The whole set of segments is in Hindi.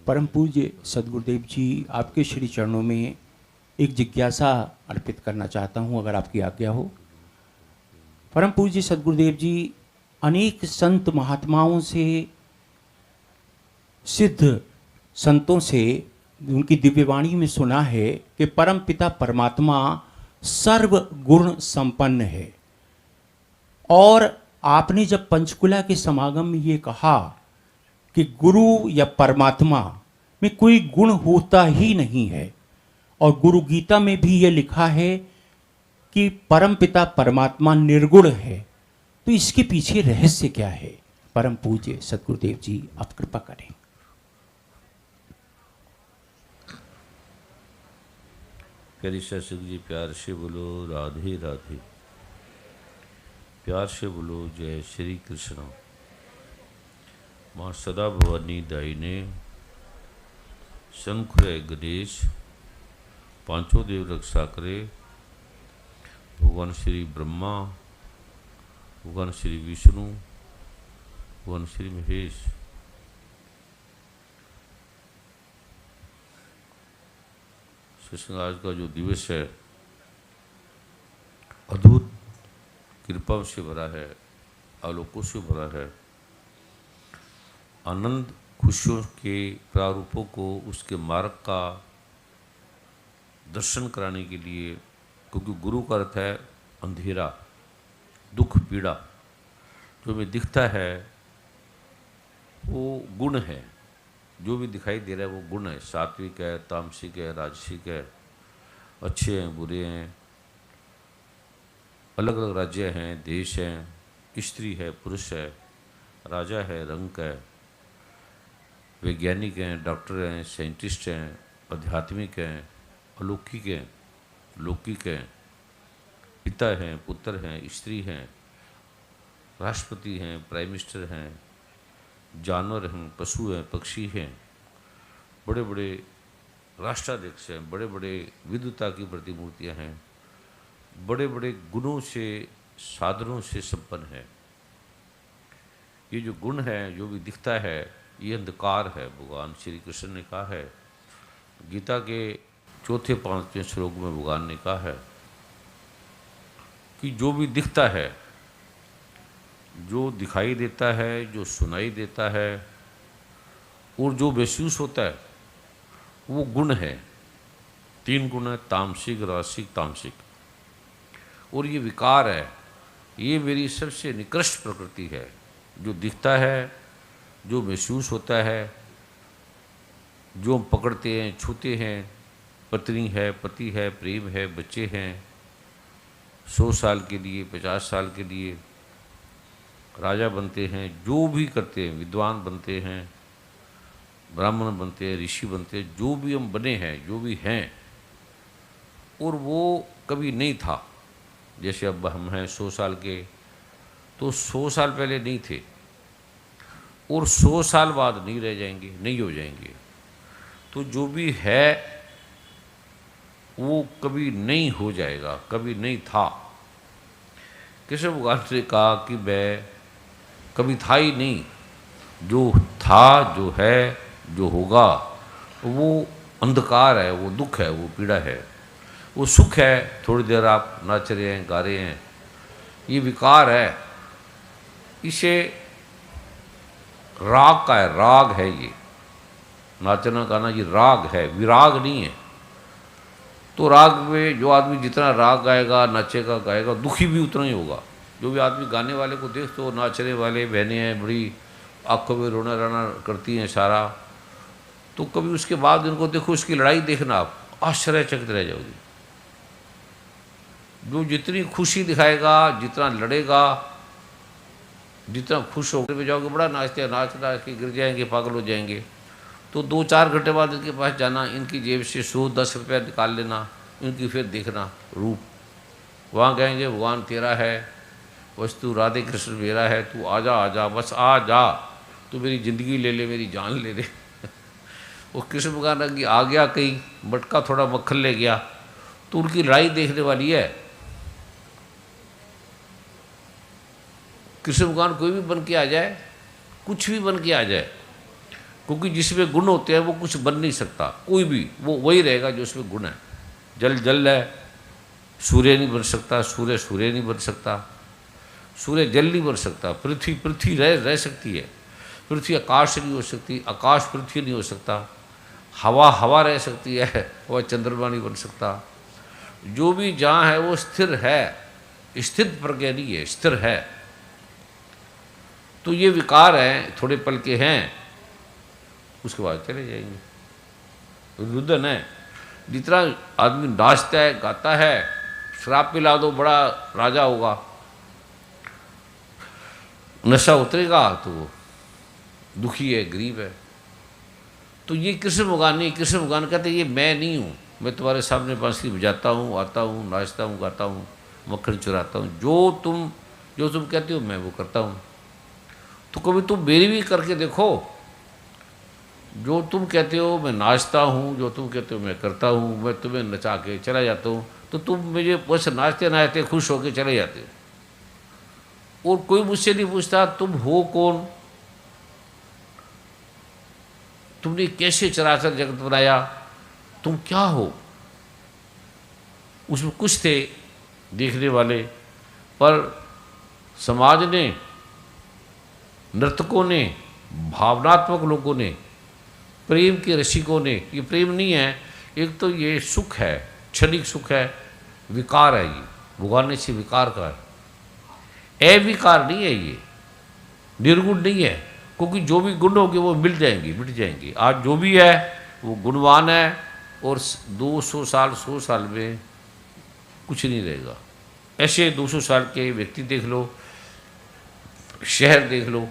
परम पूज्य सदगुरुदेव जी, आपके श्री चरणों में एक जिज्ञासा अर्पित करना चाहता हूँ, अगर आपकी आज्ञा हो। परम पूज्य सदगुरुदेव जी, अनेक संत महात्माओं से, सिद्ध संतों से उनकी दिव्यवाणी में सुना है कि परम पिता परमात्मा सर्व गुण संपन्न है। और आपने जब पंचकुला के समागम में ये कहा कि गुरु या परमात्मा में कोई गुण होता ही नहीं है, और गुरु गीता में भी ये लिखा है कि परम पिता परमात्मा निर्गुण है, तो इसके पीछे रहस्य क्या है? परम पूज्य सदगुरुदेव जी, आप कृपा करें। प्यारी शासक जी, प्यार से बोलो राधे राधे। प्यार से बोलो जय श्री कृष्ण। माँ सदा भवानी दायिने, शंकर गणेश, पांचों देव रक्षा करे। भगवान श्री ब्रह्मा, भगवान श्री विष्णु, भगवान श्री महेश। सत्संग आज का जो दिवस है अद्भुत कृपा से भरा है, आलोकों से भरा है। आनंद खुशियों के प्रारूपों को, उसके मार्ग का दर्शन कराने के लिए, क्योंकि गुरु का अर्थ है अंधेरा, दुख, पीड़ा। जो हमें दिखता है वो गुण है, जो भी दिखाई दे रहा है वो गुण है। सात्विक है, तामसिक है, राजसिक है, अच्छे हैं, बुरे हैं, अलग अलग राज्य हैं, देश हैं, स्त्री है, पुरुष है, राजा है, रंक है, वैज्ञानिक हैं, डॉक्टर हैं, साइंटिस्ट हैं, आध्यात्मिक हैं, अलौकिक हैं, लौकिक हैं, पिता हैं, पुत्र हैं, स्त्री हैं, राष्ट्रपति हैं, प्राइम मिनिस्टर हैं, जानवर हैं, पशु हैं, पक्षी हैं, बड़े बड़े राष्ट्राध्यक्ष हैं, बड़े बड़े विद्वता की प्रतिमूर्तियां हैं, बड़े बड़े गुणों से, साधनों से संपन्न है। ये जो गुण है, जो भी दिखता है, ये अंधकार है। भगवान श्री कृष्ण ने कहा है, गीता के 4-5वें श्लोक में भगवान ने कहा है कि जो भी दिखता है, जो दिखाई देता है, जो सुनाई देता है और जो महसूस होता है, वो गुण है। 3 गुण है, तामसिक, राजसिक, तामसिक। और ये विकार है। ये मेरी सबसे निकृष्ट प्रकृति है। जो दिखता है, जो महसूस होता है, जो हम पकड़ते हैं, छूते हैं, पत्नी है, पति है, प्रेम है, बच्चे हैं, 100 साल के लिए, 50 साल के लिए राजा बनते हैं, जो भी करते हैं, विद्वान बनते हैं, ब्राह्मण बनते हैं, ऋषि बनते हैं, जो भी हम बने हैं, जो भी हैं, और वो कभी नहीं था। जैसे अब हम हैं 100 साल के, तो 100 साल पहले नहीं थे, और 100 साल बाद नहीं रह जाएंगे, नहीं हो जाएंगे। तो जो भी है वो कभी नहीं हो जाएगा, कभी नहीं था। कृष्ण भगवान ने कहा कि मैं कभी था ही नहीं। जो था, जो है, जो होगा, वो अंधकार है, वो दुख है, वो पीड़ा है। वो सुख है, थोड़ी देर आप नाच रहे हैं, गा रहे हैं, ये विकार है। इसे राग का है, राग है। ये नाचना गाना ये राग है, विराग नहीं है। तो राग में जो आदमी जितना राग गाएगा, नाचेगा, गाएगा, दुखी भी उतना ही होगा। जो भी आदमी गाने वाले को देख, तो नाचने वाले बहनें हैं, बड़ी आंखों में रोना राना करती हैं सारा, तो कभी उसके बाद इनको देखो, उसकी लड़ाई देखना, आप आश्चर्यचकित रह जाओगे। जो जितनी खुशी दिखाएगा, जितना लड़ेगा, जितना खुश होकर जाओगे, बड़ा नाचते, नाच नाच के गिर जाएंगे, पागल हो जाएंगे। तो 2-4 घंटे बाद इनके पास जाना, इनकी जेब से 100-10 रुपया निकाल लेना, इनकी फिर देखना रूप। वहाँ कहेंगे भगवान तेरा है, वस्तु राधे कृष्ण मेरा है, तू आजा आजा, बस आ जा, तू मेरी ज़िंदगी ले ले, मेरी जान ले ले। वो कृष्ण भगवान की आ गया, कहीं मटका थोड़ा मक्खन ले गया, तो उनकी लड़ाई देखने वाली है। कृष्ण भगवान कोई भी बन के आ जाए, कुछ भी बन के आ जाए, क्योंकि जिसमें गुण होते हैं वो कुछ बन नहीं सकता, कोई भी वो वही रहेगा जो उसमें गुण है। जल जल है, सूर्य नहीं बन सकता, सूर्य सूर्य नहीं बन सकता, सूर्य जल नहीं बन सकता, पृथ्वी पृथ्वी रह सकती है, पृथ्वी आकाश नहीं हो सकती, आकाश पृथ्वी नहीं हो सकता, हवा हवा रह सकती है, वह चंद्रमा नहीं बन सकता। जो भी जहाँ है वो स्थिर है, स्थित प्रज्ञा नहीं है, स्थिर है। तो ये विकार हैं, थोड़े पल के हैं, उसके बाद चले जाएंगे। रुदन है, जितना आदमी नाचता है गाता है, शराब पिला दो बड़ा राजा होगा, नशा उतरेगा तो वो दुखी है, गरीब है। तो ये कृष्ण भगवान नहीं, कृष्ण भगवान कहते ये मैं नहीं हूँ, मैं तुम्हारे सामने बांसुरी बजाता हूँ, आता हूँ, नाचता हूँ, गाता हूँ, मक्खन चुराता हूँ, जो तुम कहते हो मैं वो करता हूँ। तो कभी तुम मेरी भी करके देखो, जो तुम कहते हो मैं नाचता हूँ, जो तुम कहते हो मैं करता हूँ, मैं तुम्हें नचा के चला जाता हूँ, तो तुम मुझे बस नाचते नाचते खुश होके चले जाते हो, और कोई मुझसे नहीं पूछता तुम हो कौन, तुमने कैसे चराचर जगत बनाया, तुम क्या हो। उसमें कुछ थे देखने वाले, पर समाज ने, नर्तकों ने, भावनात्मक लोगों ने, प्रेम के रसिकों ने, ये प्रेम नहीं है, एक तो ये सुख है, क्षणिक सुख है, विकार है, ये भगवान ने से विकार का है, अविकार नहीं है, ये निर्गुण नहीं है, क्योंकि जो भी गुण होंगे वो मिल जाएंगे, मिट जाएंगे। आज जो भी है वो गुणवान है, और 200 साल 100 साल में कुछ नहीं रहेगा। ऐसे 200 साल के व्यक्ति देख लो, शहर देख लो,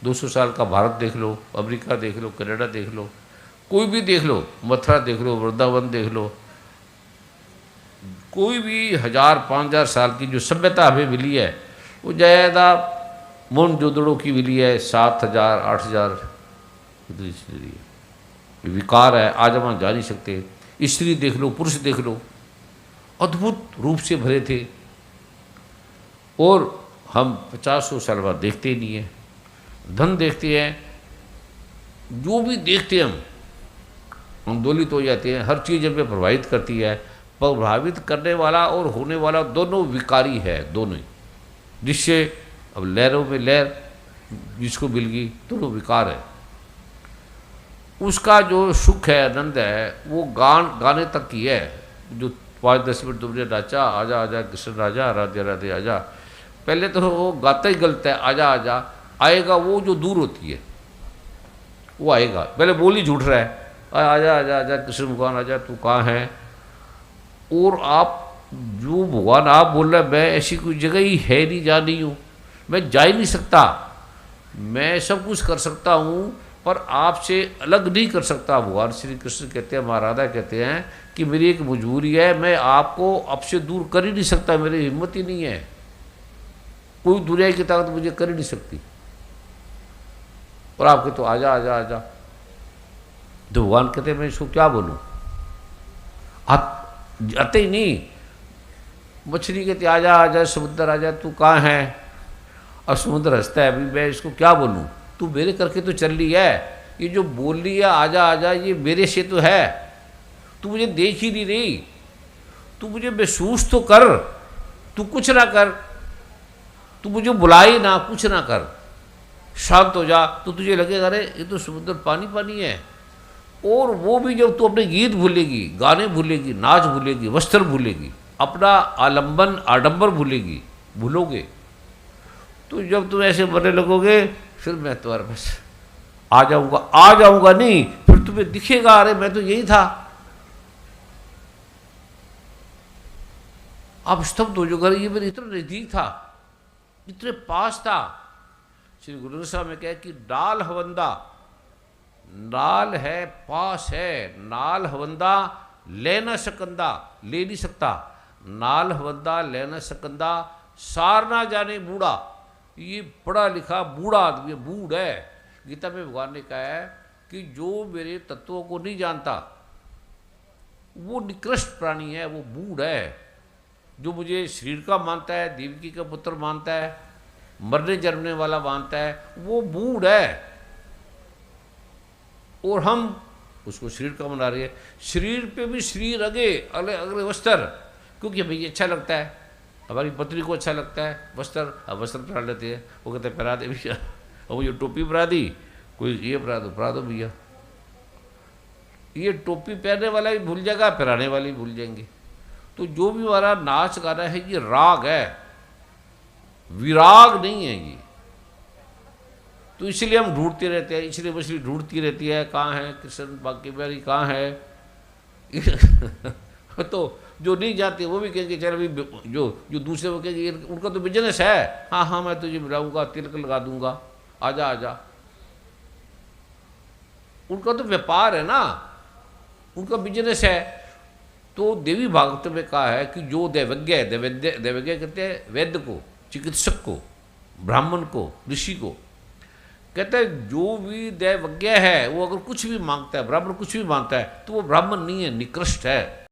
200 साल का भारत देख लो, अमेरिका देख लो, कनाडा देख लो, कोई भी देख लो, मथुरा देख लो, वृंदावन देख लो, कोई भी 1000-5000 साल की जो सभ्यता हमें मिली है वो ज़्यादा मोहनजोदड़ो की मिली है, 7000-8000 विकार है, आज हम जा नहीं सकते। स्त्री देख लो, पुरुष देख लो, अद्भुत रूप से भरे थे, और हम 50 साल बाद देखते ही नहीं है। धन देखते हैं, जो भी देखते हैं हम दोलित हो जाते हैं, हर चीज़ हमें प्रभावित करती है। प्रभावित करने वाला और होने वाला दोनों विकारी है, दोनों ही, जिससे अब लहरों में लहर जिसको मिल गई, दोनों विकार है। उसका जो सुख है, आनंद है, वो गाने तक की है, जो 5-10 मिनट तुमने नाचा, आजा आजा कृष्ण राजा, राधे राधे आजा, पहले तो वो गाता ही गलत है, आजा आजा, आएगा वो जो दूर होती है वो आएगा, पहले बोल ही झूठ रहा है, आजा आजा आजा कृष्ण भगवान आजा, तू कहाँ है। और आप जो भगवान आप बोल रहे हैं, मैं ऐसी कोई जगह ही है नहीं, जा नहीं हूँ, मैं जा ही नहीं सकता, मैं सब कुछ कर सकता हूँ पर आपसे अलग नहीं कर सकता। भगवान श्री कृष्ण कहते हैं, महाराधा कहते हैं कि मेरी एक मजबूरी है, मैं आपको आपसे दूर कर ही नहीं सकता, मेरी हिम्मत ही नहीं है, कोई दुनिया की ताकत मुझे कर ही नहीं सकती। और आप कहते तो आजा आजा आजा, तो भगवान कहते हैं मैं इसको क्या बोलूँ, आते ही नहीं। मछली कहती आजा आजा समुद्र आजा, तू कहाँ है, और समुद्र हंसता है, अभी मैं इसको क्या बोलूँ, तू मेरे करके तो चल रही है, ये जो बोल रही है आजा आजा, ये मेरे से तो है, तू मुझे देख ही नहीं रही, तू मुझे महसूस तो कर, तू कुछ ना कर, तू मुझे बुलाई ना, कुछ ना कर, शांत हो जा, तो तुझे लगेगा अरे ये तो समुद्र पानी पानी है। और वो भी जब तू अपने गीत भूलेगी, गाने भूलेगी, नाच भूलेगी, वस्त्र भूलेगी, अपना आलंबन आडंबर भूलोगे, तो जब तुम ऐसे मरने लगोगे, फिर मैं तुम्हारे पास आ जाऊंगा नहीं, फिर तुम्हें दिखेगा अरे मैं तो यही था। आप स्तब्ध हो जाओगे, ये मेरे इतना नजदीक था, इतने पास था। श्री गुरु ग्रंथ साहब में कहा कि नाल हवंदा, नाल है पास है, नाल हवंदा ले न सकंदा, ले नहीं सकता, नाल हवंदा ले न सकंदा, सार ना जाने बूढ़ा, ये पढ़ा लिखा बूढ़ा आदमी, बूढ़ है। गीता में भगवान ने कहा है कि जो मेरे तत्वों को नहीं जानता वो निकृष्ट प्राणी है, वो बूढ़ है। जो मुझे शरीर का मानता है, देवकी का पुत्र मानता है, मरने जन्मने वाला मानता है, वो बूढ़ है। और हम उसको शरीर का बना रहे हैं। शरीर पे भी शरीर अगे अगले अगले वस्त्र, क्योंकि भाई अच्छा लगता है, हमारी पत्नी को अच्छा लगता है वस्त्र, अब वस्त्र पहना लेते हैं। वो कहते हैं पहना दे भैया, अब ये टोपी पहना दी, कोई ये पहना दो भैया। ये टोपी पहनने वाला भी भूल जाएगा, पहनाने वाले भी भूल जाएंगे। तो जो भी हमारा नाच गाना है ये राग है, विराग नहीं है ये। तो इसलिए हम ढूंढते रहते हैं, इसलिए मछली ढूंढती रहती है कहाँ है कृष्ण बाकी बिहारी कहाँ है। तो जो नहीं जाते वो भी कहेंगे चल अभी, जो जो दूसरे वो कहेंगे उनका तो बिजनेस है, हाँ हाँ मैं तुझे बुलाऊंगा, तिलक लगा दूंगा, आजा आजा। उनका तो व्यापार है ना, उनका बिजनेस है। तो देवी भागवत में कहा है कि जो दैवज्ञ है, दैवज्ञ कहते हैं वैद्य को, चिकित्सक को, ब्राह्मण को, ऋषि को। कहते हैं जो भी दैवज्ञ है वो अगर कुछ भी मांगता है, ब्राह्मण कुछ भी मांगता है, तो वो ब्राह्मण नहीं है, निकृष्ट है।